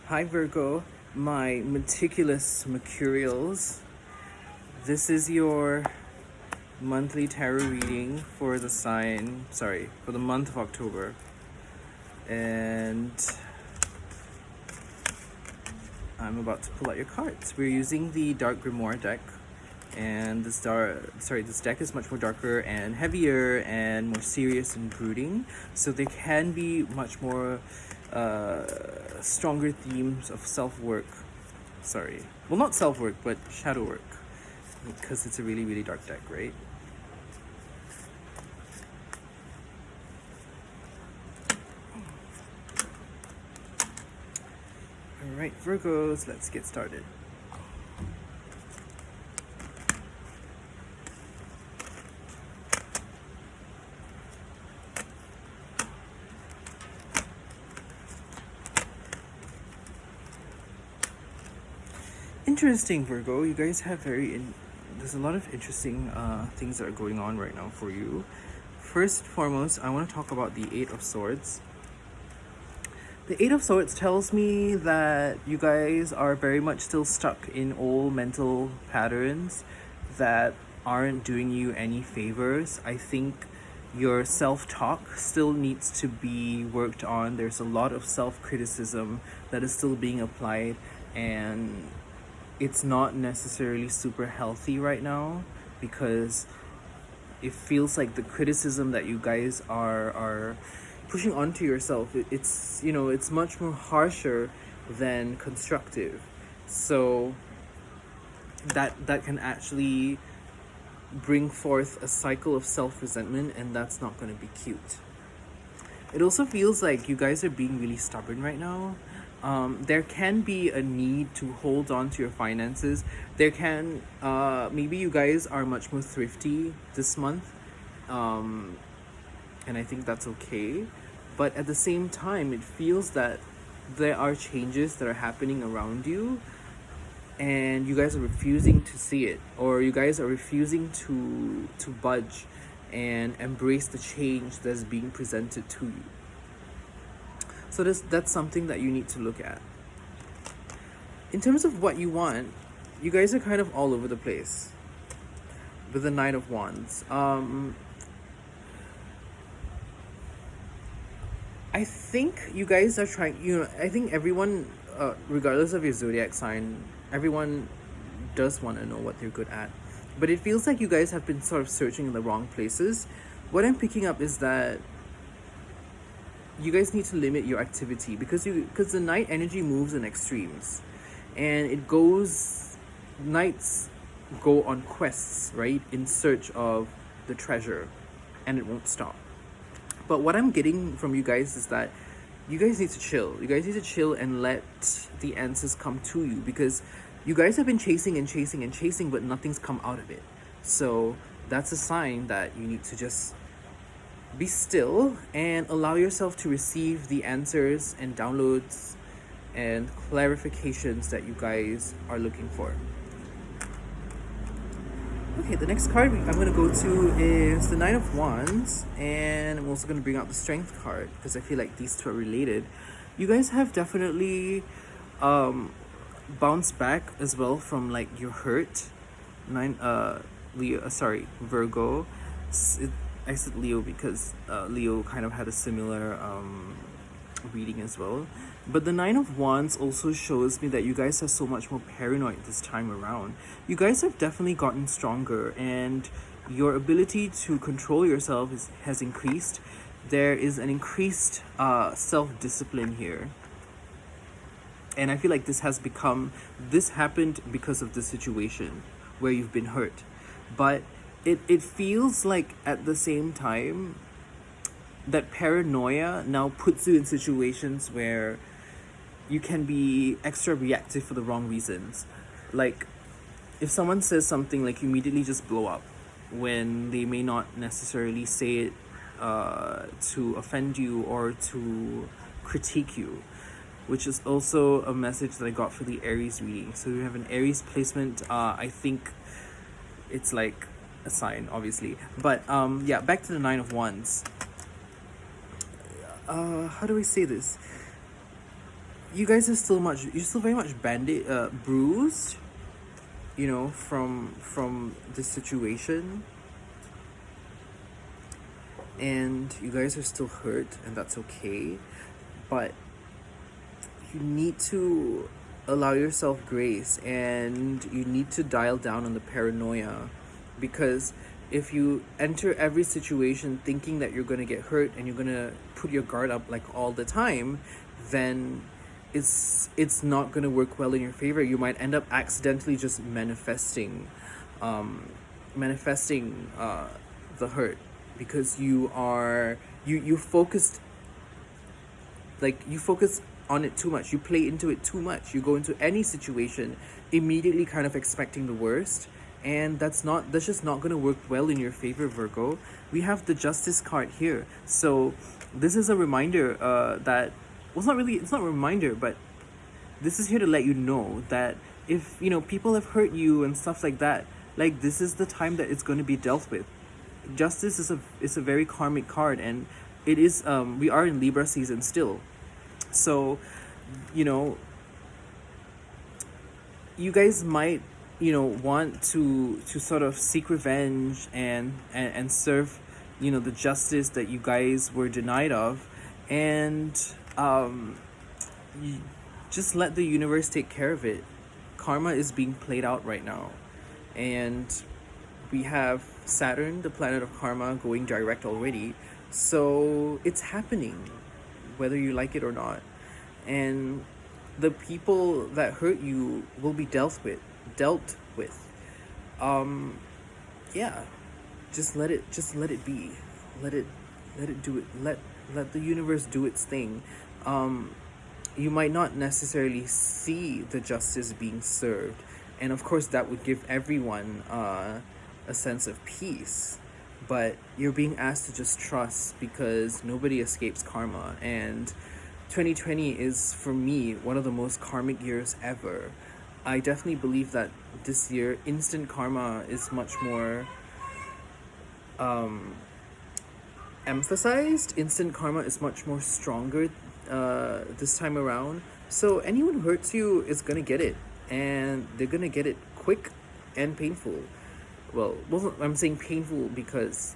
Hi Virgo, my meticulous mercurials. This is your monthly tarot reading for for the month of October. And I'm about to pull out your cards. We're using the Dark Grimoire deck. And this deck is much more darker and heavier and more serious and brooding. So there can be much more stronger themes of self-work. Well, not self-work, but shadow work. Because it's a really, really dark deck, right? Alright, Virgos, let's get started. Interesting, Virgo. You guys have there's a lot of interesting things that are going on right now for you. First and foremost, I want to talk about the Eight of Swords. The Eight of Swords tells me that you guys are very much still stuck in old mental patterns that aren't doing you any favors. I think your self-talk still needs to be worked on. There's a lot of self-criticism that is still being applied, and it's not necessarily super healthy right now because it feels like the criticism that you guys are pushing onto yourself, it's much more harsher than constructive. So that can actually bring forth a cycle of self-resentment, and that's not going to be cute. It also feels like you guys are being really stubborn right now. There can be a need to hold on to your finances. Maybe you guys are much more thrifty this month, and I think that's okay. But at the same time, it feels that there are changes that are happening around you, and you guys are refusing to see it, or you guys are refusing to budge and embrace the change that's being presented to you. So that's something that you need to look at. In terms of what you want, you guys are kind of all over the place with the Knight of Wands. I think you guys are trying, I think everyone, regardless of your zodiac sign, everyone does want to know what they're good at. But it feels like you guys have been sort of searching in the wrong places. What I'm picking up is that you guys need to limit your activity because the night energy moves in extremes, and nights go on quests, right, in search of the treasure, and it won't stop. But what I'm getting from you guys is that you guys need to chill. You guys need to chill and let the answers come to you, because you guys have been chasing and chasing and chasing, but nothing's come out of it. So that's a sign that you need to just be still and allow yourself to receive the answers and downloads and clarifications that you guys are looking for. Okay, the next card I'm going to go to is the Nine of Wands, and I'm also going to bring out the Strength card because I feel like these two are related. You guys have definitely bounced back as well from like your hurt. Virgo. I said Leo because Leo kind of had a similar reading as well. But the Nine of Wands also shows me that you guys are so much more paranoid this time around. You guys have definitely gotten stronger, and your ability to control yourself has increased. There is an increased self-discipline here. And I feel like this happened because of the situation where you've been hurt. But it feels like at the same time that paranoia now puts you in situations where you can be extra reactive for the wrong reasons. Like, if someone says something, like, you immediately just blow up when they may not necessarily say it to offend you or to critique you, which is also a message that I got for the Aries reading. So we have an Aries placement. I think it's like a sign, obviously. But back to the Nine of Wands. How do I say this? you guys are still you're still very much bruised, from this situation, and you guys are still hurt, and that's okay. But you need to allow yourself grace, and you need to dial down on the paranoia, because if you enter every situation thinking that you're going to get hurt and you're going to put your guard up like all the time, then it's not going to work well in your favor. You might end up accidentally just manifesting the hurt, because you focused, like, you focus on it too much, you play into it too much, you go into any situation immediately kind of expecting the worst, and that's just not going to work well in your favor, Virgo. We have the Justice card here, so this is a reminder that, well, it's not a reminder, but this is here to let you know that if people have hurt you and stuff like that, like, this is the time that it's going to be dealt with. Justice is a very karmic card, and it is, we are in Libra season still, so you guys might want to sort of seek revenge and serve the justice that you guys were denied of, and you just let the universe take care of it. Karma is being played out right now, and we have Saturn, the planet of karma, going direct already, so it's happening whether you like it or not, and the people that hurt you will be dealt with. Yeah, just let it be. Let it do it. Let the universe do its thing. You might not necessarily see the justice being served, and of course that would give everyone a sense of peace, but you're being asked to just trust, because nobody escapes karma, and 2020 is, for me, one of the most karmic years ever. I definitely believe that this year instant karma is much more emphasized. Instant karma is much more stronger this time around. So anyone who hurts you is gonna get it, and they're gonna get it quick and painful. Well, I'm saying painful because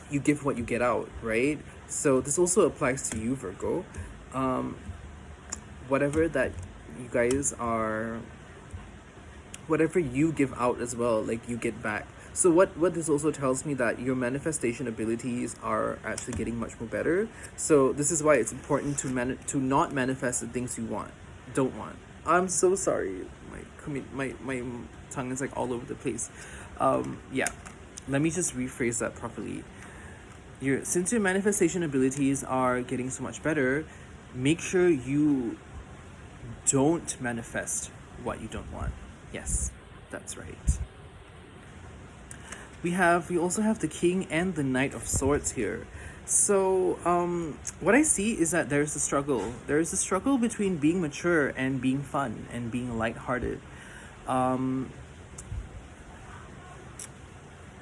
you give what you get out, right? So this also applies to you, Virgo. Whatever that you guys are, whatever you give out as well, like, you get back. So what this also tells me, that your manifestation abilities are actually getting much more better. So this is why it's important to not manifest the things you don't want. I'm so sorry, my tongue is like all over the place. Yeah, let me just rephrase that properly. Since your manifestation abilities are getting so much better, make sure you don't manifest what you don't want. Yes, that's right. We also have the King and the Knight of Swords here. So what I see is that there's a struggle. There's a struggle between being mature and being fun and being lighthearted.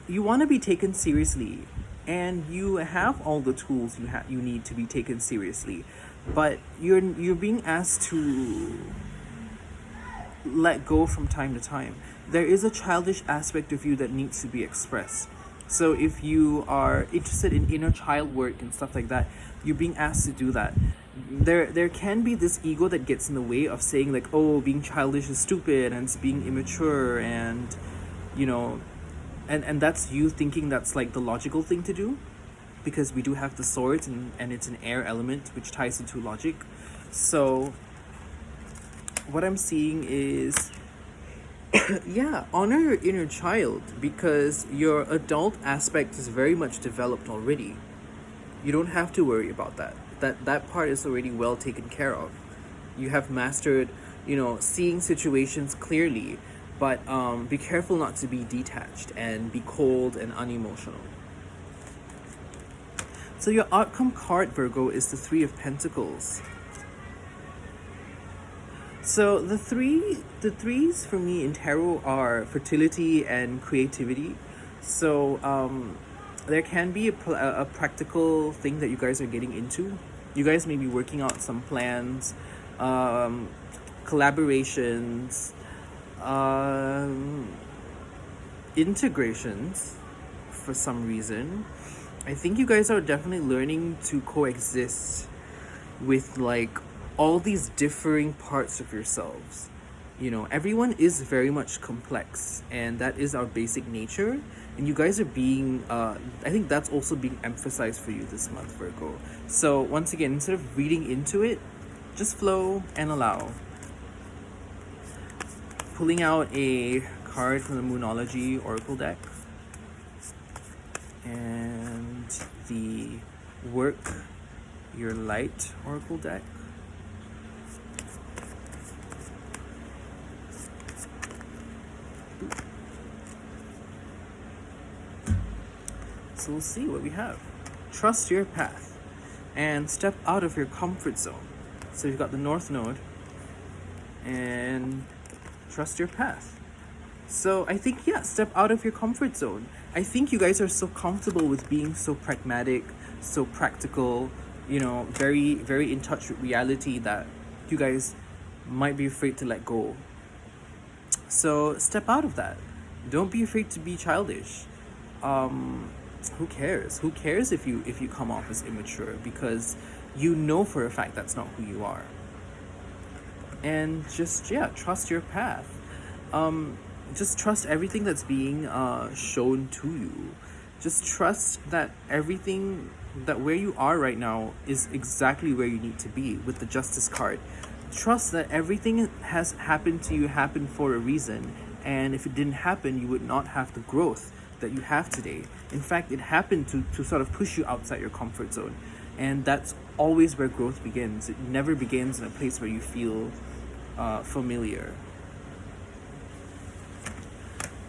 You want to be taken seriously, and you have all the tools you need to be taken seriously, but you're being asked to let go from time to time. There is a childish aspect of you that needs to be expressed. So if you are interested in inner child work and stuff like that, you're being asked to do that. There can be this ego that gets in the way of saying, like, oh, being childish is stupid and it's being immature, and and that's you thinking that's like the logical thing to do, because we do have the swords, and it's an air element which ties into logic. So what I'm seeing is yeah, honor your inner child, because your adult aspect is very much developed already. You don't have to worry about that. That part is already well taken care of. You have mastered, seeing situations clearly, but be careful not to be detached and be cold and unemotional. So your outcome card, Virgo, is the Three of Pentacles. So the threes for me in tarot are fertility and creativity. So there can be a practical thing that you guys are getting into. You guys may be working out some plans collaborations, integrations for some reason. I think you guys are definitely learning to coexist with like all these differing parts of yourselves. Everyone is very much complex, and that is our basic nature. And you guys are being, I think that's also being emphasized for you this month, Virgo. So, once again, instead of reading into it, just flow and allow. Pulling out a card from the Moonology Oracle deck, and the Work Your Light Oracle deck. So we'll see what we have. Trust your path and step out of your comfort zone. So you've got the North Node and trust your path. So I think, yeah, step out of your comfort zone. I think you guys are so comfortable with being so pragmatic, so practical, very, very in touch with reality that you guys might be afraid to let go. So step out of that. Don't be afraid to be childish. Who cares? Who cares if you come off as immature, because you know for a fact that's not who you are. And just trust your path. Just trust everything that's being shown to you. Just trust that everything, that where you are right now is exactly where you need to be with the Justice card. Trust that everything has happened to you happened for a reason, and if it didn't happen, you would not have the growth that you have today. In fact, it happened to sort of push you outside your comfort zone. And that's always where growth begins. It never begins in a place where you feel familiar.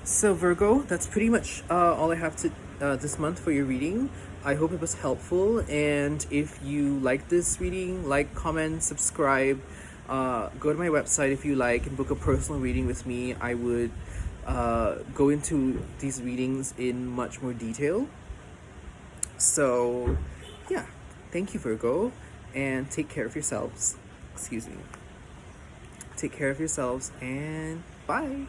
So Virgo, that's pretty much all I have to this month for your reading. I hope it was helpful, and if you like this reading, like, comment, subscribe. Go to my website if you like and book a personal reading with me. I would go into these readings in much more detail. So yeah, thank you, Virgo, and take care of yourselves. Take care of yourselves, and bye.